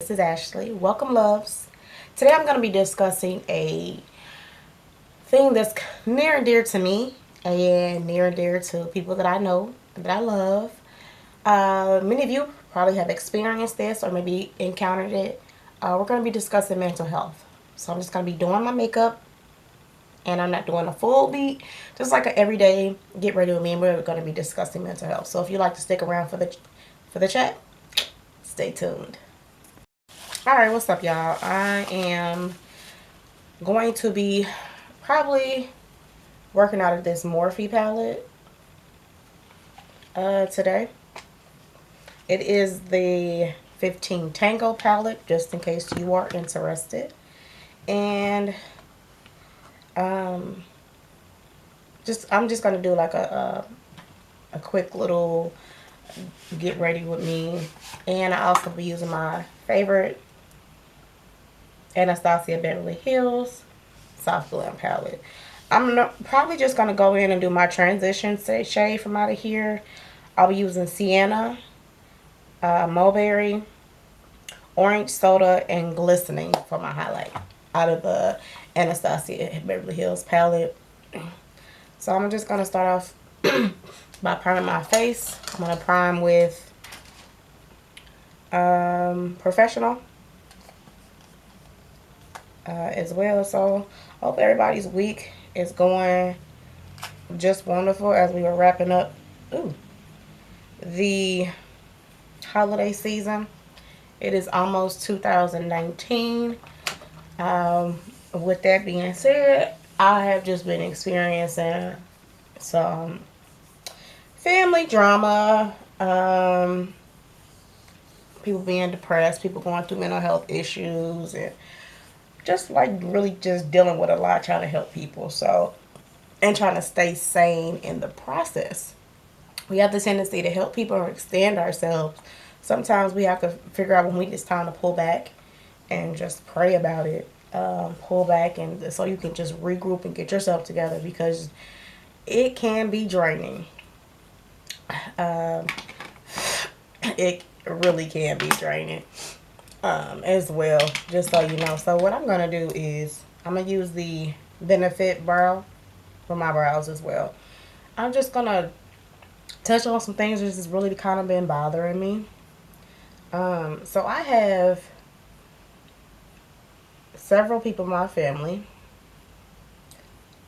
this is Ashley. Welcome, loves. Today I'm going to be discussing a thing that's near and dear to me and near and dear to people that I know, that I love. Many of you probably have experienced this or maybe encountered it. We're going to be discussing mental health. So I'm just going to be doing my makeup, and I'm not doing a full beat, just like an everyday get ready with me, and we're going to be discussing mental health. So if you'd like to stick around for the chat, stay tuned. Alright, what's up, y'all? I am going to be probably working out of this Morphe palette today. It is the 15 Tango palette, just in case you are interested. And I'm just going to do like a quick little get ready with me. And I also be using my favorite Anastasia Beverly Hills Soft Glam palette. I'm probably just going to go in and do my transition shade from out of here. I'll be using Sienna, Mulberry, Orange Soda, and Glistening for my highlight out of the Anastasia Beverly Hills palette. So I'm just going to start off by priming my face. I'm going to prime with Professional as well. So hope everybody's week is going just wonderful as we were wrapping up the holiday season. It is almost 2019. With that being said, I have just been experiencing some family drama, people being depressed, people going through mental health issues, and just like really just dealing with a lot, trying to help people. So, and trying to stay sane in the process. We have the tendency to help people or extend ourselves. Sometimes we have to figure out when it's time to pull back and just pray about it. Pull back, and so you can just regroup and get yourself together, because it can be draining. It really can be draining as well, just so you know. So what I'm going to do is I'm going to use the Benefit Brow for my brows as well. I'm just going to touch on some things that has really kind of been bothering me. So I have several people in my family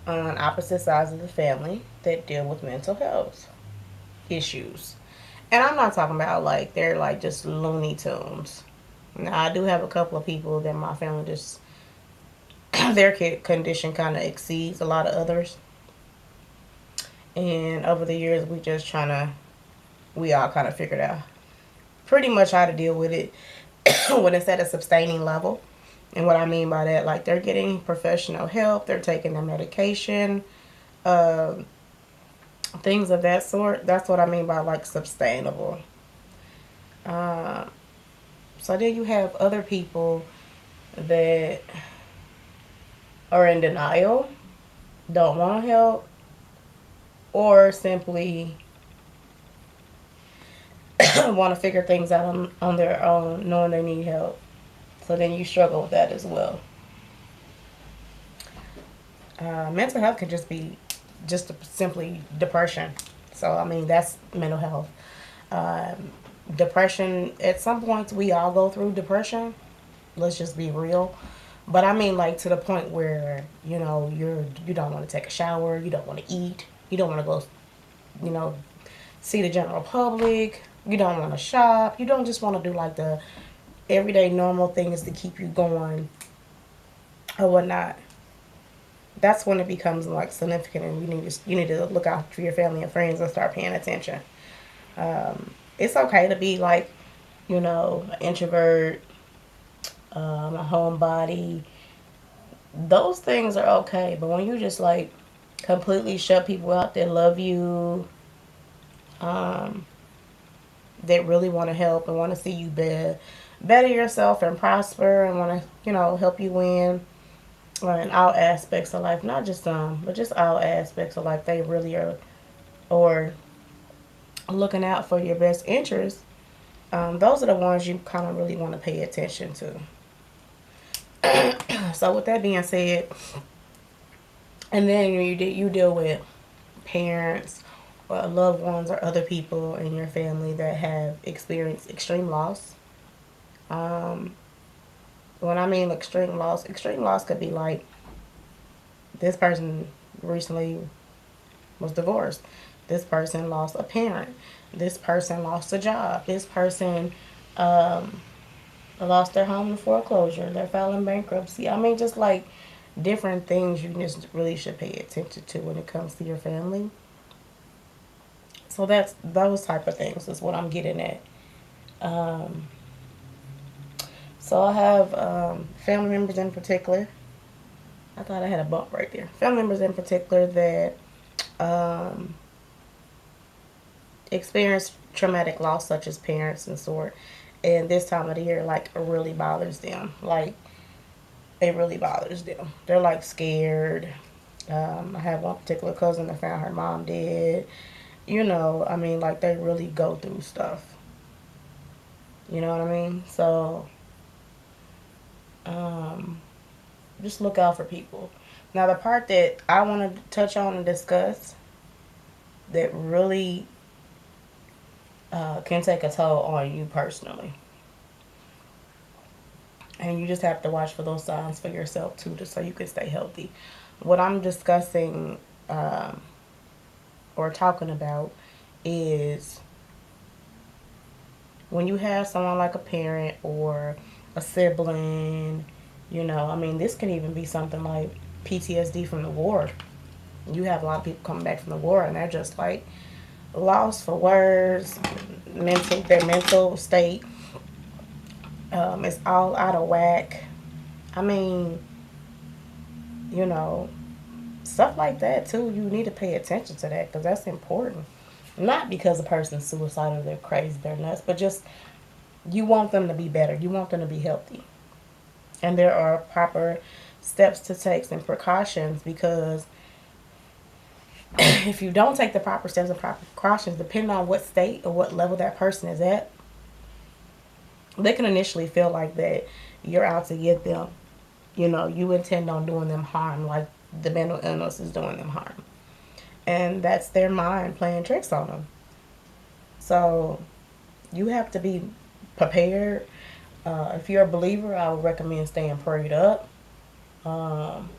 on opposite sides of the family that deal with mental health issues. And I'm not talking about like they're like just Looney Tunes. Now, I do have a couple of people that my family just their condition kind of exceeds a lot of others. And over the years, we all kind of figured out pretty much how to deal with it when it's at a sustaining level. And what I mean by that, like they're getting professional help, they're taking their medication, things of that sort. That's what I mean by like sustainable. So then you have other people that are in denial, don't want to help, or simply want to figure things out on their own, knowing they need help. So then you struggle with that as well. Mental health can just be simply depression. So, I mean, that's mental health. Depression, at some points, we all go through depression. Let's just be real. But I mean, like, to the point where, you know, you don't want to take a shower, you don't want to eat, you don't want to go, you know, see the general public, you don't want to shop, you don't just want to do, like, the everyday normal things to keep you going or whatnot. That's when it becomes like significant, and you need to look out for your family and friends and start paying attention. It's okay to be like, you know, an introvert, a homebody. Those things are okay, but when you just like completely shut people out that love you, that really want to help and want to see you better yourself and prosper and want to, you know, help you win in all aspects of life, not just some, but just all aspects of life. They really are, or looking out for your best interest. Those are the ones you kind of really want to pay attention to. So with that being said, and then you deal with parents or loved ones or other people in your family that have experienced extreme loss. Um, when I mean extreme loss could be like this person recently was divorced. This person lost a parent. This person lost a job. This person um, lost their home in foreclosure. They're filing bankruptcy. I mean, just like different things you just really should pay attention to when it comes to your family. So that's those type of things is what I'm getting at. Um, so I have family members in particular. I thought I had a bump right there. Family members in particular that um, experience traumatic loss, such as parents and sort. And this time of the year, like, it really bothers them. Like, it really bothers them. They're like scared. I have one particular cousin that found her mom dead. You know, I mean, like, they really go through stuff. You know what I mean? So, um, just look out for people. Now, the part that I want to touch on and discuss that really can take a toll on you personally. And you just have to watch for those signs for yourself too, just so you can stay healthy. What I'm discussing or talking about is when you have someone like a parent or a sibling, you know, I mean, this can even be something like PTSD from the war. You have a lot of people coming back from the war and they're just like lost for words, their mental state is all out of whack. I mean, you know, stuff like that too. You need to pay attention to that because that's important. Not because the person's suicidal, they're crazy, they're nuts, but just you want them to be better. You want them to be healthy. And there are proper steps to take and precautions because if you don't take the proper steps and proper precautions, depending on what state or what level that person is at, they can initially feel like that you're out to get them. You know, you intend on doing them harm, like the mental illness is doing them harm. And that's their mind playing tricks on them. So you have to be prepared. If you're a believer, I would recommend staying prayed up um,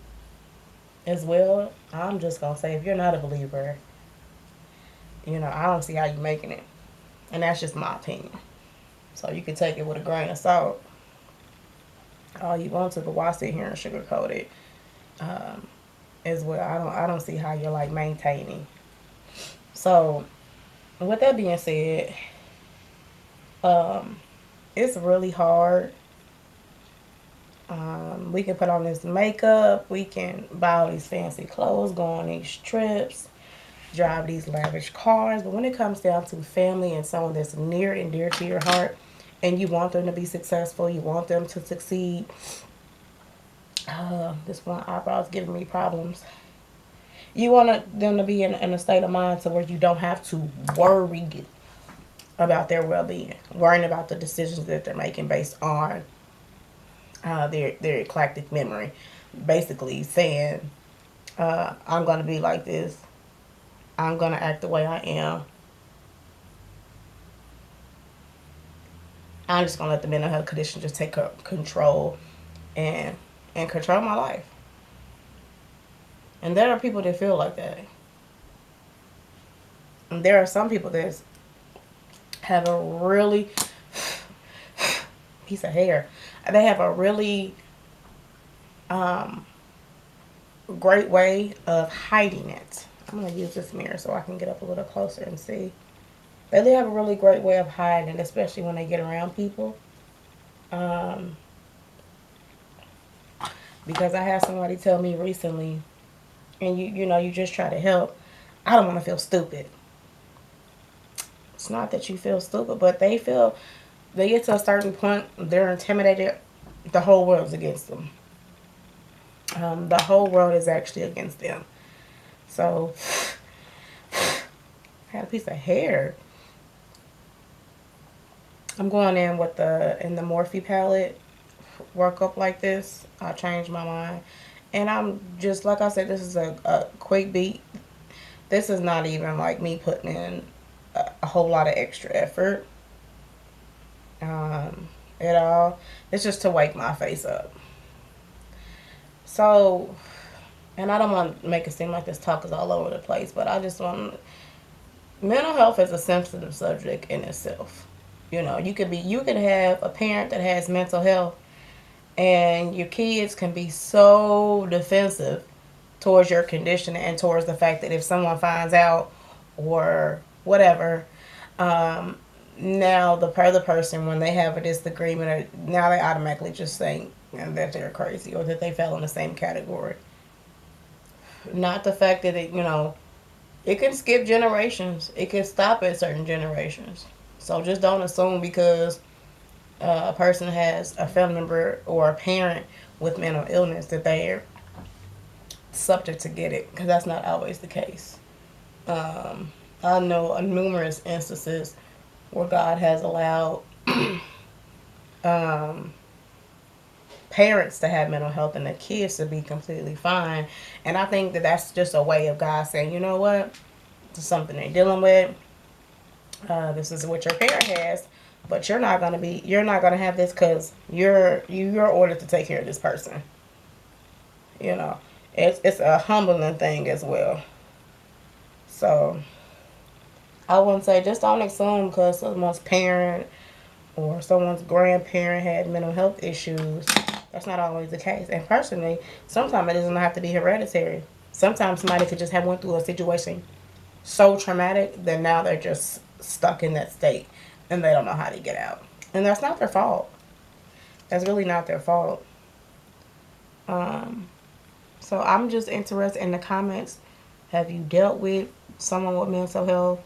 as well. I'm just going to say, if you're not a believer, you know, I don't see how you're making it. And that's just my opinion. So you can take it with a grain of salt all you want to, but why sit here and sugarcoat it um, as well? I don't see how you're like maintaining. So with that being said, um, it's really hard. We can put on this makeup, we can buy all these fancy clothes, go on these trips, drive these lavish cars, but when it comes down to family and someone that's near and dear to your heart, and you want them to be successful, you want them to succeed. This one eyebrow is giving me problems. You want them to be in a state of mind to where you don't have to worry about their well-being, worrying about the decisions that they're making based on their eclectic memory. Basically saying, I'm going to be like this. I'm going to act the way I am. I'm just going to let the mental health condition just take control and control my life. And there are people that feel like that. And there are some people that have a really piece of hair. They have a really great way of hiding it. I'm going to use this mirror so I can get up a little closer and see. They have a really great way of hiding, especially when they get around people. Because I had somebody tell me recently, and you know, you just try to help. I don't want to feel stupid. It's not that you feel stupid, but they get to a certain point, they're intimidated. The whole world's against them. The whole world is actually against them. So, I had a piece of hair. I'm going in with the Morphe palette, work up like this. I changed my mind. And I'm just, like I said, this is a quick beat. This is not even like me putting in a whole lot of extra effort at all. It's just to wake my face up. So, and I don't want to make it seem like this talk is all over the place, but I just want, mental health is a sensitive subject in itself. You know, you could have a parent that has mental health, and your kids can be so defensive towards your condition and towards the fact that if someone finds out or whatever, now the other person, when they have a disagreement, now they automatically just think that they're crazy or that they fell in the same category. Not the fact that it can skip generations. It can stop at certain generations. So just don't assume because a person has a family member or a parent with mental illness that they're subject to get it, because that's not always the case. I know numerous instances where God has allowed um, parents to have mental health and the kids to be completely fine. And I think that that's just a way of God saying, you know what, this is something they're dealing with. This is what your parent has, but you're not gonna have this because you're ordered to take care of this person. You know, it's a humbling thing as well. So I wouldn't say just don't assume because someone's parent or someone's grandparent had mental health issues. That's not always the case. And personally, sometimes it doesn't have to be hereditary. Sometimes somebody could just have went through a situation so traumatic that now they're just stuck in that state and they don't know how to get out. And that's not their fault. That's really not their fault. Um, so I'm just interested in the comments. Have you dealt with someone with mental health?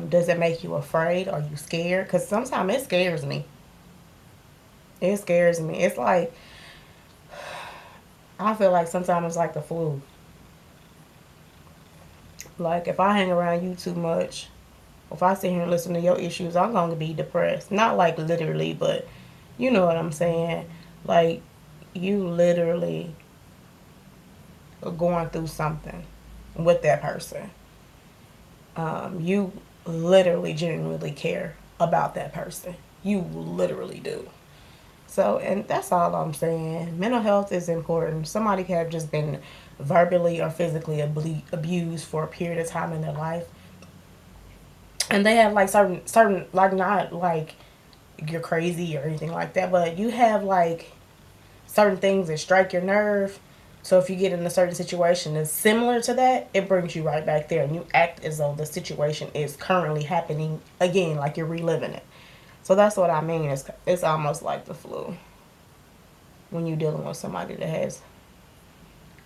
Does it make you afraid? Are you scared? Because sometimes it scares me. It scares me. It's like, I feel like sometimes it's like the flu. Like, if I hang around you too much, if I sit here and listen to your issues, I'm going to be depressed. Not like literally, but you know what I'm saying. Like, you literally are going through something with that person. You literally genuinely care about that person. You literally do. So, and that's all I'm saying. Mental health is important. Somebody could have just been verbally or physically abused for a period of time in their life, and they have like certain like, not like you're crazy or anything like that, but you have like certain things that strike your nerve. So if you get in a certain situation that's similar to that, it brings you right back there, and you act as though the situation is currently happening again, like you're reliving it. So that's what I mean. It's almost like the flu when you're dealing with somebody that has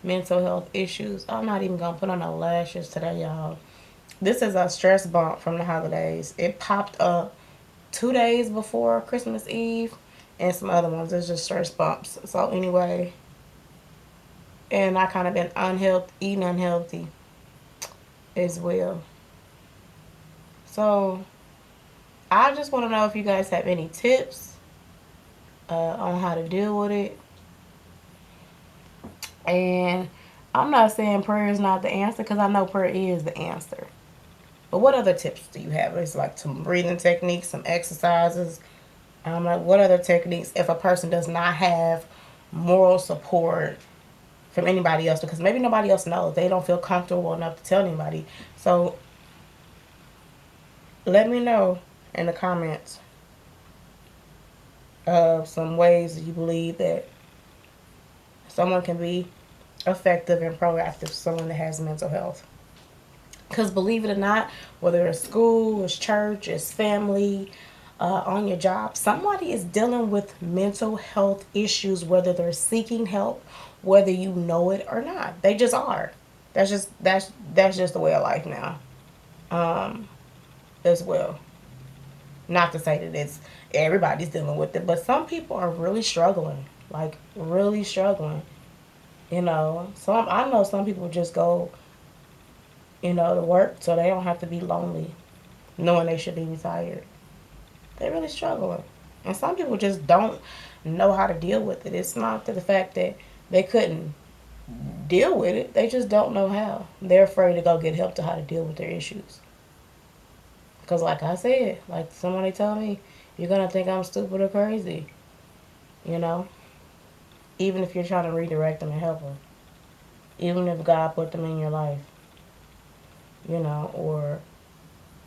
mental health issues. I'm not even gonna put on the lashes today, y'all. This is a stress bump from the holidays. It popped up 2 days before Christmas Eve, and some other ones. It's just stress bumps. So anyway, and I kind of been eating unhealthy as well. So I just want to know if you guys have any tips on how to deal with it. And I'm not saying prayer is not the answer, because I know prayer is the answer. But what other tips do you have? It's like some breathing techniques, some exercises. Like, what other techniques if a person does not have moral support from anybody else, because maybe nobody else knows. They don't feel comfortable enough to tell anybody. So let me know in the comments of some ways that you believe that someone can be effective and proactive, someone that has mental health. Because believe it or not, whether it's school, it's church, it's family, on your job, somebody is dealing with mental health issues, whether they're seeking help, whether you know it or not. They just are. That's just the way of life now, as well. Not to say that it's everybody's dealing with it, but some people are really struggling, like really struggling. So I know some people just go, to work so they don't have to be lonely, knowing they should be retired. They're really struggling. And some people just don't know how to deal with it. It's not the fact that they couldn't deal with it. They just don't know how. They're afraid to go get help to how to deal with their issues. Because like I said, like somebody told me, you're going to think I'm stupid or crazy. You know? Even if you're trying to redirect them and help them. Even if God put them in your life. You know, or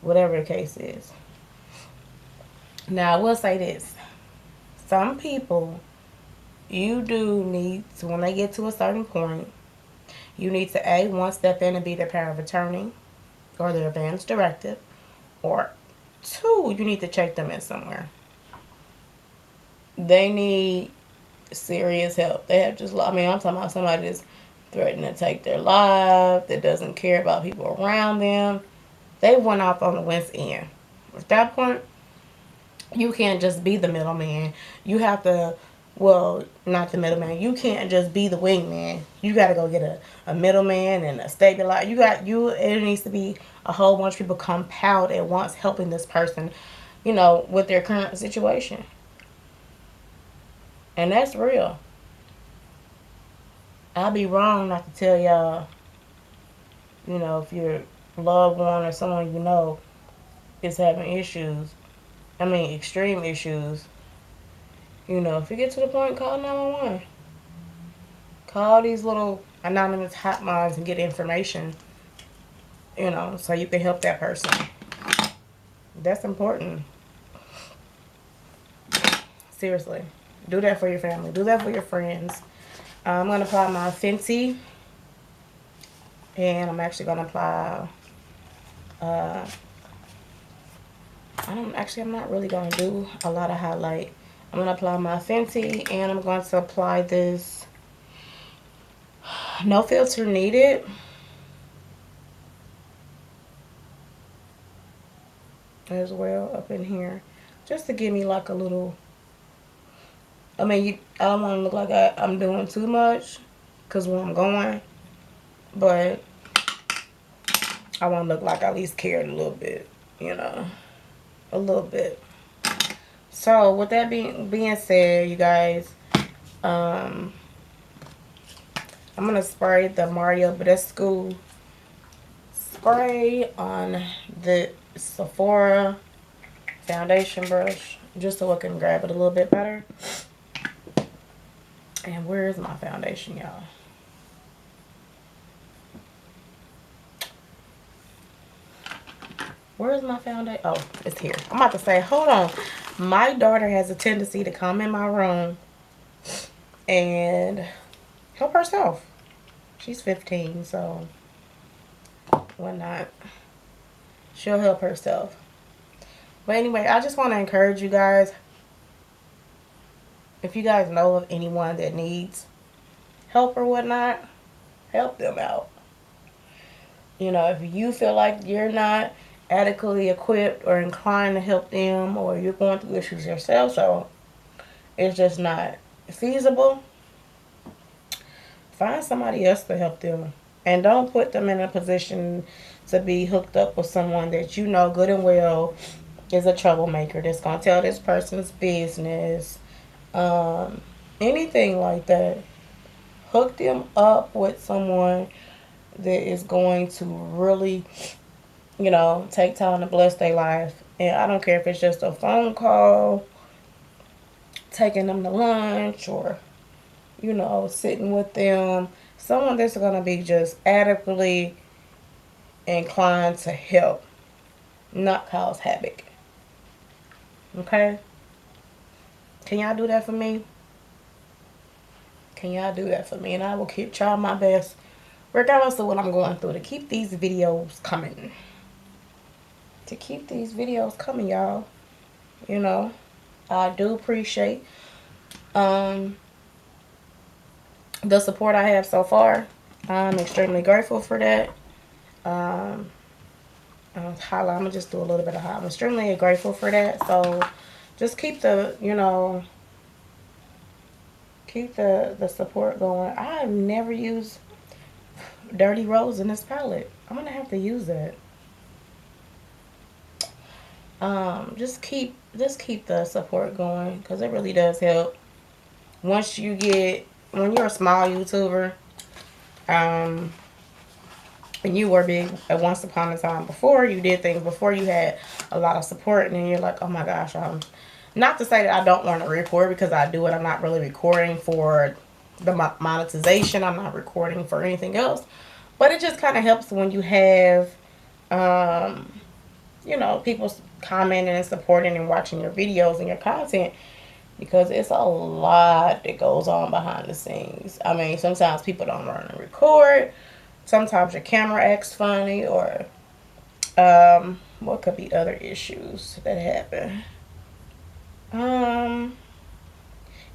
whatever the case is. Now, I will say this. Some people, you do need to, when they get to a certain point, you need to A, one, step in and be their power of attorney or their advance directive. Or two, you need to check them in somewhere. They need serious help. They have just, I mean, I'm talking about somebody that's threatening to take their life, that doesn't care about people around them. They went off on the wind's end. At that point, you can't just be the middleman. You have to, well, not the middleman. You can't just be the wingman. You got to go get a middleman and a stabilizer. It needs to be a whole bunch of people compiled at once helping this person, you know, with their current situation. And that's real. I'll be wrong not to tell y'all, you know, if your loved one or someone you know is having issues, I mean extreme issues, you know, if you get to the point, call 911. Call these little anonymous hotlines and get information, you know, so you can help that person. That's important. Seriously. Do that for your family. Do that for your friends. I'm going to apply my Fenty. And I'm actually going to apply, I'm not really going to do a lot of highlight. I'm going to apply my Fenty, and I'm going to apply this No Filter Needed. As well up in here. Just to give me like a little, I mean, I don't want to look like I'm doing too much because where I'm going. But I want to look like I at least cared a little bit, you know. A little bit. So with that being said, you guys, I'm gonna spray the Mario Badescu spray on the Sephora foundation brush just so I can grab it a little bit better. And where is my foundation, y'all? Where's my foundation? Oh, it's here. I'm about to say, hold on. My daughter has a tendency to come in my room and help herself. She's 15, so why not? She'll help herself. But anyway, I just want to encourage you guys. If you guys know of anyone that needs help or whatnot, help them out. You know, if you feel like you're not adequately equipped or inclined to help them, or you're going through issues yourself, so it's just not feasible, find somebody else to help them. And don't put them in a position to be hooked up with someone that you know good and well is a troublemaker that's going to tell this person's business, anything like that. Hook them up with someone that is going to really, you know, take time to bless their life. And I don't care if it's just a phone call, taking them to lunch, or, you know, sitting with them. Someone that's going to be just adequately inclined to help, not cause havoc. Okay? Can y'all do that for me? Can y'all do that for me? And I will keep trying my best, regardless of what I'm going through, to keep these videos coming. To keep these videos coming, y'all. You know, I do appreciate the support I have so far. I'm extremely grateful for that. I'm gonna just do a little bit of highlight. I'm extremely grateful for that. So just keep the, you know, keep the support going. I've never used Dirty Rose in this palette. I'm gonna have to use that. just keep the support going, because it really does help. Once you get, when you're a small YouTuber, and you were big at once upon a time, before you did things, before you had a lot of support, and then you're like, oh my gosh, not to say that I don't want to record, because I do it. I'm not really recording for the monetization. I'm not recording for anything else. But it just kind of helps when you have, you know, people commenting and supporting and watching your videos and your content, because it's a lot that goes on behind the scenes. I mean, sometimes people don't learn to record. Sometimes your camera acts funny, or what could be other issues that happen?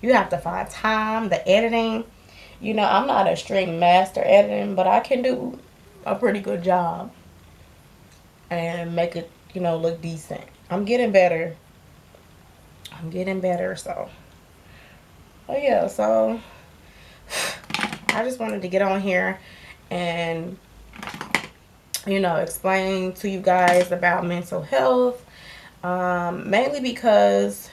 You have to find time, the editing. You know, I'm not a string master editing, but I can do a pretty good job and make it, you know, look decent. I'm getting better. So, oh yeah, so I just wanted to get on here and, you know, explain to you guys about mental health, mainly because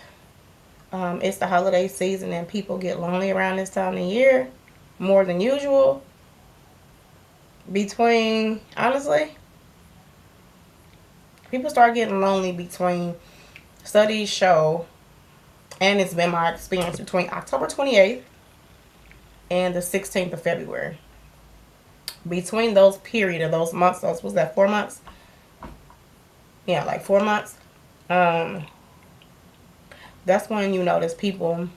it's the holiday season and people get lonely around this time of year more than usual. Honestly, people start getting lonely between, studies show, and it's been my experience, between October 28th and the 16th of February. Between those period of those months, was that 4 months? Yeah, like 4 months. That's when you notice people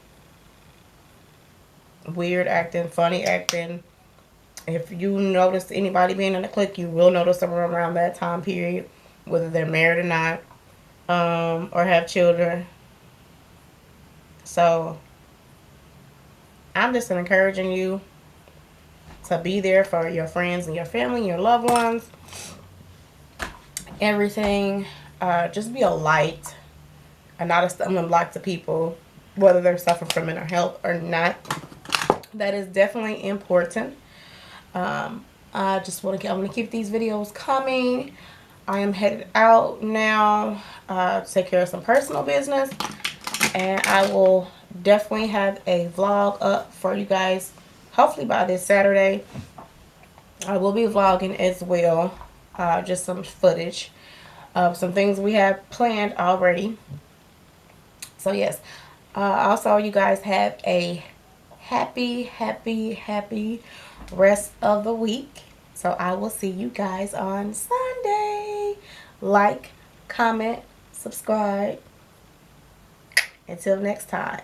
weird acting, funny acting. If you notice anybody being in a clique, you will notice them around that time period, whether they're married or not, or have children. So I'm just encouraging you to be there for your friends and your family, your loved ones, everything. Just be a light and not a stumbling block to people, whether they're suffering from mental health or not. That is definitely important. I just want to I'm going to keep these videos coming. I am headed out now to take care of some personal business, and I will definitely have a vlog up for you guys, hopefully by this Saturday. I will be vlogging as well, just some footage of some things we have planned already. So yes, also you guys have a happy rest of the week. So I will see you guys on Sunday. Like, comment, subscribe. Until next time.